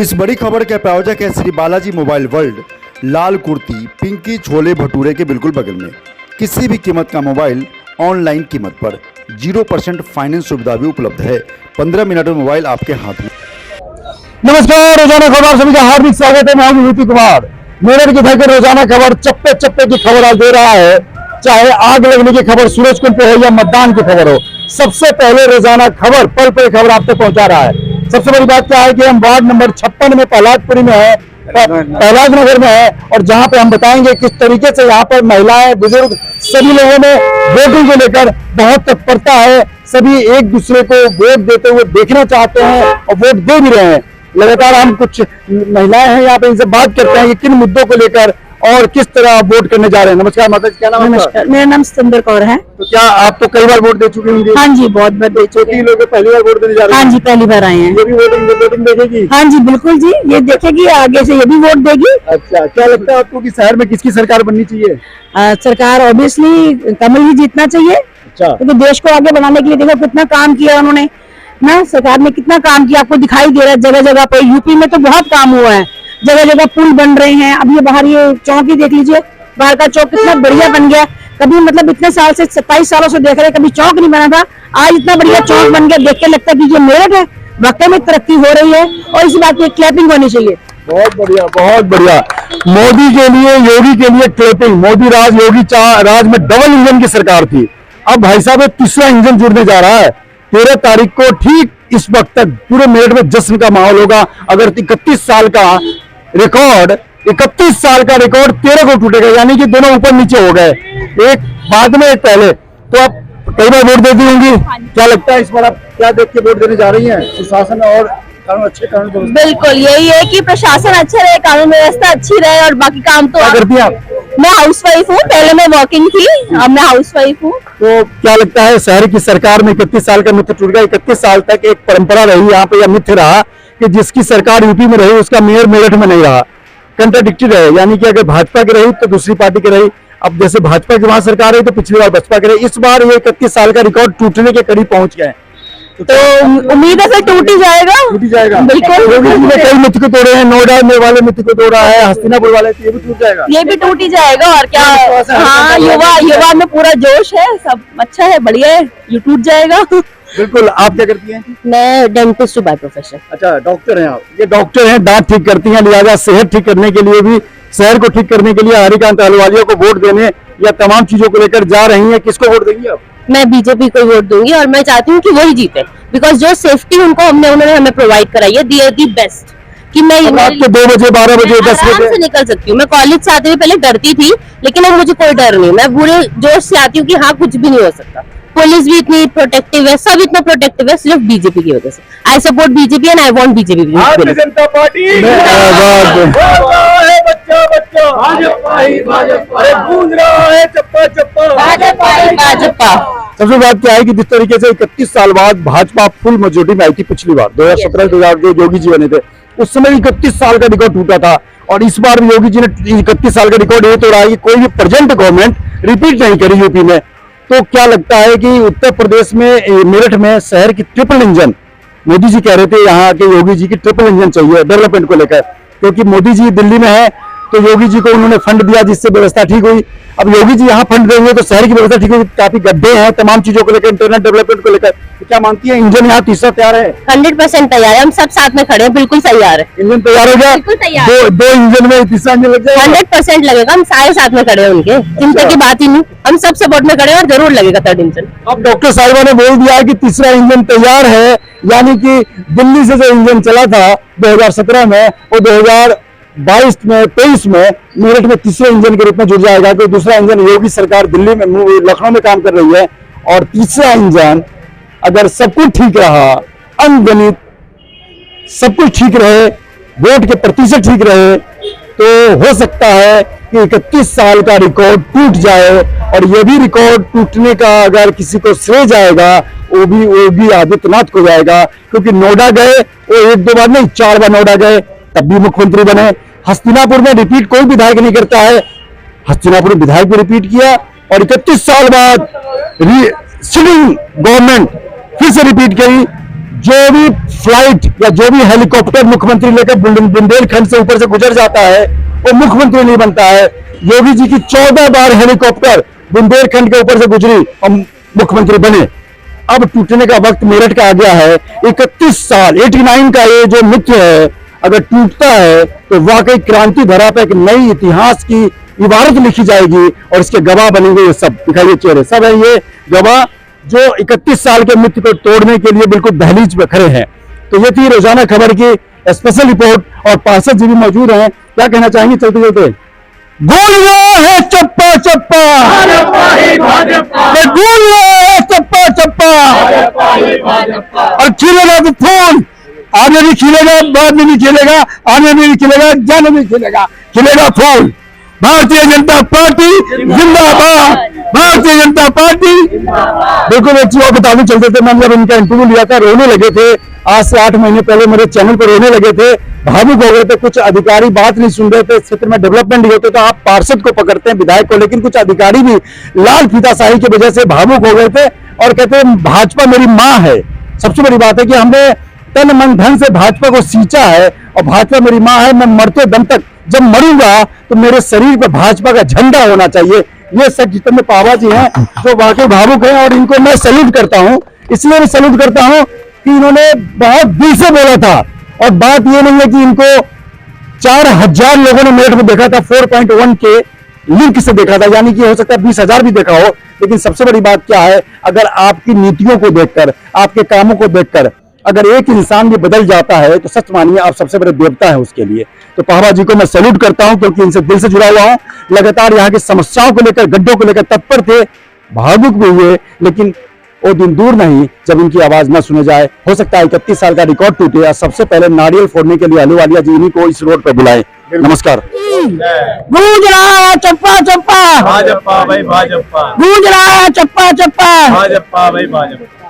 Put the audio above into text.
इस बड़ी खबर के प्रायोजक है श्री बालाजी मोबाइल वर्ल्ड। लाल कुर्ती पिंकी छोले भटूरे के बिल्कुल बगल में किसी भी कीमत का मोबाइल ऑनलाइन कीमत पर 0% फाइनेंस सुविधा भी उपलब्ध है। 15 मिनट में मोबाइल आपके हाथ में। नमस्कार, रोजाना खबर सभी का हार्दिक स्वागत है। मैं हूं विभूति कुमार। मेरठ के धरकर रोजाना खबर चप्पे चप्पे की खबर आज दे रहा है। चाहे आग लगने की खबर सूरजकुंड पे हो या मतदान की खबर हो, सबसे पहले रोजाना खबर पल पल खबर आप तक पहुंचा रहा है। सबसे बड़ी बात क्या है कि हम वार्ड नंबर 56 में प्रहलादपुरी में है, प्रहलाद नगर में है, और जहां पे हम बताएंगे किस तरीके से यहाँ पर महिलाएं बुजुर्ग सभी लोगों में वोटिंग को लेकर बहुत तत्परता है। सभी एक दूसरे को वोट देते हुए देखना चाहते हैं और वोट दे भी रहे हैं। लगातार हम कुछ महिलाएं हैं यहाँ पे, इनसे बात करते हैं कि किन मुद्दों को लेकर और किस तरह वोट करने जा रहे हैं। नमस्कार माता जी, क्या नाम है? नमस्कार, मेरा नाम सिकंदर कौर है। तो क्या आप तो कई बार वोट दे चुके होंगे? हाँ जी, बहुत बार दे चुके हैं। लोग पहली बार वोट देने जा रहे हैं? हाँ जी, पहली बार आए हैं। ये भी वोटिंग देखेगी? हाँ जी, बिल्कुल जी, ये देखेगी, आगे से ये भी वोट देगी। अच्छा, क्या लगता है आपको कि शहर में किसकी सरकार बननी चाहिए? सरकार ऑब्वियसली कमल ही जीतना चाहिए। अच्छा, क्योंकि देश को आगे बढ़ाने के लिए देखो कितना काम किया उन्होंने ना, सरकार ने कितना काम किया आपको दिखाई दे रहा है जगह जगह पे। यूपी में तो बहुत काम हुआ है, जगह जगह पुल बन रहे हैं। अब ये बाहर ये चौक ही देख लीजिए, बाहर का चौक कितना बढ़िया बन गया। कभी मतलब इतने साल से 27 सालों से देख रहे हैं, कभी चौक नहीं बना था, आज इतना बढ़िया चौक बन गया। देख के लगता है कि ये मेरठ है, वाकई में तरक्की हो रही है और इस बात की क्लैपिंग होनी चाहिए। बहुत बढ़िया, बहुत बढ़िया। मोदी के लिए, योगी के लिए क्लैपिंग। मोदी राज, योगी राज में डबल इंजन की सरकार थी। अब भाई साहब तीसरा इंजन जुड़ने जा रहा है। 13 तारीख को ठीक इस वक्त तक पूरे मेरठ में जश्न का माहौल होगा। अगर 31 साल का रिकॉर्ड 13 को टूटेगा, यानी कि दोनों ऊपर नीचे हो गए, एक बाद में एक पहले। तो आप कई बार वोट देती होंगी, क्या लगता है इस बार आप क्या देख के वोट देने जा रही हैं? सुशासन और कानून, अच्छे कानून व्यवस्था? बिल्कुल यही है कि प्रशासन अच्छा रहे, कानून व्यवस्था अच्छी रहे और बाकी काम तो। क्या करती हैं आप? मैं हाउसवाइफ हूँ, पहले मैं वर्किंग थी, अब मैं हाउसवाइफ हूँ। तो क्या लगता है शहर की सरकार में 31 साल का मिथ टूट गया? 31 साल तक एक परंपरा रही यहाँ पे, यह मिथ रहा कि जिसकी सरकार यूपी में रही उसका मेयर मेरठ में नहीं रहा। कंट्राडिक्टेड है, यानी कि अगर भाजपा की रही तो दूसरी पार्टी की रही। अब जैसे भाजपा की वहां सरकार रही तो पिछली बार बसपा की रही। इस बार ये 31 साल का रिकॉर्ड टूटने के करीब पहुंच गए। तो उम्मीद है फिर टूट ही जाएगा। टूट ही जाएगा, बिल्कुल। योगी जी ने कई मिथ को तोड़े हैं, नोएडा में वाले मिथ को तोड़ा है, हस्तिनापुर वाले, ये भी टूट जाएगा। ये भी टूट ही जाएगा और क्या। हाँ, युवा में पूरा जोश है, सब अच्छा है, बढ़िया है, ये टूट जाएगा। बिल्कुल। आप क्या करती हैं? मैं डेंटिस्ट हूँ बाय प्रोफेशन। अच्छा, डॉक्टर हैं आप? ये डॉक्टर हैं, दांत ठीक करती हैं, लिहाजा सेहत ठीक करने के लिए भी, शहर को ठीक करने के लिए हरिकांत अहलुवालिया को वोट देने या तमाम चीजों को लेकर जा रही हैं। किसको वोट देंगी आप? मैं बीजेपी को वोट दूंगी और मैं चाहती हूँ कि वही जीते, बिकॉज जो सेफ्टी उन्होंने हमें प्रोवाइड कराई है, दी बेस्ट। कि मैं रात के 2 बजे, 12 बजे, 10 आराम बजे से निकल सकती हूँ। मैं कॉलेज से आते हुए पहले डरती थी, लेकिन अब मुझे कोई डर नहीं। मैं पूरे जोश से आती हूँ कि हाँ, कुछ भी नहीं हो सकता। पुलिस भी इतनी प्रोटेक्टिव है, सब इतना प्रोटेक्टिव है, सिर्फ बीजेपी की वजह से। I support BJP and I want BJP. Bharatiya Janata party Bhajpa. सबसे बात क्या है कि जिस तरीके से 31 साल बाद भाजपा फुल मेजोरिटी में आई थी पिछली बार 2017 जो योगी जी बने थे, उस समय 31 साल का रिकॉर्ड टूटा था। और इस बार योगी जी ने 31 साल का रिकॉर्ड ये तोड़ा है कि कोई भी प्रेजेंट गवर्नमेंट रिपीट नहीं करी यूपी में। तो क्या लगता है कि उत्तर प्रदेश में, मेरठ में शहर की ट्रिपल इंजन, मोदी जी कह रहे थे यहाँ के योगी जी की ट्रिपल इंजन चाहिए डेवलपमेंट को लेकर, क्योंकि मोदी जी दिल्ली में है तो योगी जी को उन्होंने फंड दिया जिससे व्यवस्था ठीक हुई। अब योगी जी यहाँ फंड देंगे तो शहर की व्यवस्था ठीक होगी। काफी गड्ढे हैं तमाम चीजों को लेकर, इंटरनेट डेवलपमेंट को लेकर। तो क्या मानती है इंजन यहाँ तीसरा तैयार है? 100% तैयार है, हम सब साथ में खड़े हैं, बिल्कुल तैयार है। इंजन तैयार हो गया? बिल्कुल तैयार। दो इंजन में तीसरा इंजन लग जाएगा? 100% लगेगा, हम सारे साथ में खड़े हैं उनके, चिंता की बात ही नहीं। हम सब सपोर्ट में खड़े हैं और जरूर लगेगा 3rd इंजन। अब डॉक्टर साहिबा ने बोल दिया कि तीसरा इंजन तैयार है, यानी कि दिल्ली से जो इंजन चला था 2017 में, वो 2022 में 23 में मेरठ में तीसरे इंजन के रूप में जुड़ जाएगा। तो दूसरा इंजन योगी सरकार दिल्ली में, लखनऊ में काम कर रही है, और तीसरा इंजन अगर सब कुछ ठीक रहा, अनगणित सब कुछ ठीक रहे, वोट के प्रतिशत ठीक रहे, तो हो सकता है कि 31 साल का रिकॉर्ड टूट जाए। और ये भी रिकॉर्ड टूटने का अगर किसी को श्रेय जाएगा, वो भी आदित्यनाथ को जाएगा, क्योंकि नोएडा गए, वो 1-2 बार नहीं 4 बार नोएडा गए, तब भी मुख्यमंत्री बने। हस्तिनापुर में रिपीट कोई विधायक नहीं करता है, हस्तिनापुर विधायक भी रिपीट किया। और 31 साल बाद सिटिंग गवर्नमेंट फिर से रिपीट करी, जो भी फ्लाइट या जो भी हेलीकॉप्टर मुख्यमंत्री लेकर बुंदेलखंड से ऊपर से गुजर जाता है वो मुख्यमंत्री नहीं बनता है। योगी जी की 14 बार हेलीकॉप्टर बुंदेलखंड के ऊपर से गुजरी और मुख्यमंत्री बने। अब टूटने का वक्त मेरठ का आ गया है। 31 साल 89 का ये जो मित्र है अगर टूटता है तो वाकई क्रांति धरा पे एक नई इतिहास की इबारत लिखी जाएगी और इसके गवाह बनेंगे ये सब। दिखाइए चेहरे सब है ये गवाह जो 31 साल के मित्र को तोड़ने के लिए बिल्कुल दहलीज पे खड़े हैं। तो ये थी रोजाना खबर की स्पेशल रिपोर्ट और पार्षद जी भी मौजूद हैं। क्या कहना चाहेंगे चलते चलते? गोल है चप्पा चप्पा, गोल है चप्पा चप्पा, और खिलेगा तो फूल, आगे भी खिलेगा, बाद में भी खिलेगा, आगे में भी खिलेगा, जाने में खिलेगा, खिलेगा फूल। भारतीय जनता पार्टी जिंदाबाद, भारतीय जनता पार्टी। बिल्कुल एक चीज और बता दूं चलते थे, मैंने जब इनका इंटरव्यू लिया था रोने लगे थे। आज से 8 महीने पहले मेरे चैनल पर रोने लगे थे, भावुक हो गए थे। कुछ अधिकारी बात नहीं सुन रहे थे, क्षेत्र में डेवलपमेंट नहीं होते तो आप पार्षद को पकड़ते हैं, विधायक को, लेकिन कुछ अधिकारी भी लाल फीताशाही की वजह से भावुक हो गए थे और कहते हैं भाजपा मेरी माँ है। सबसे बड़ी बात है कि हमने तन मन धन से भाजपा को सींचा है और भाजपा मेरी माँ है। मैं मरते दम तक जब मरूंगा तो मेरे शरीर पर भाजपा का झंडा होना चाहिए। ये सब जितने पावा जी हैं जो वाकई भावुक हैं और इनको मैं सैल्यूट करता हूं। इसलिए मैं सैल्यूट करता हूं कि इन्होंने बहुत दिल से बोला था और बात ये नहीं है कि इनको 4000 लोगों ने मेरठ में देखा था, 4.1 के लिंक से देखा था, यानी कि हो सकता है 20,000 भी देखा हो। लेकिन सबसे बड़ी बात क्या है, अगर आपकी नीतियों को देखकर, आपके कामों को देखकर अगर एक इंसान भी बदल जाता है तो सच मानिए आप सबसे बड़े देवता हैं उसके लिए। तो पावा जी को मैं सैल्यूट करता हूं क्योंकि इनसे दिल से जुड़ा हुआ हूं। लगातार यहाँ की समस्याओं को लेकर, गड्ढों को लेकर तत्पर थे, भावुक भी हुए, लेकिन वो दिन दूर नहीं जब इनकी आवाज न सुने जाए। हो सकता है 31 साल का रिकॉर्ड टूटे और सबसे पहले नारियल फोड़ने के लिए अहलूवालिया जी इन्हीं को इस रोड पर बुलाए। नमस्कार। गूंज रहा है चप्पा चप्पा, भाजपा भाई भाजपा, गूंज रहा है चप्पा चप्पा, भाजपा भाई भाजपा।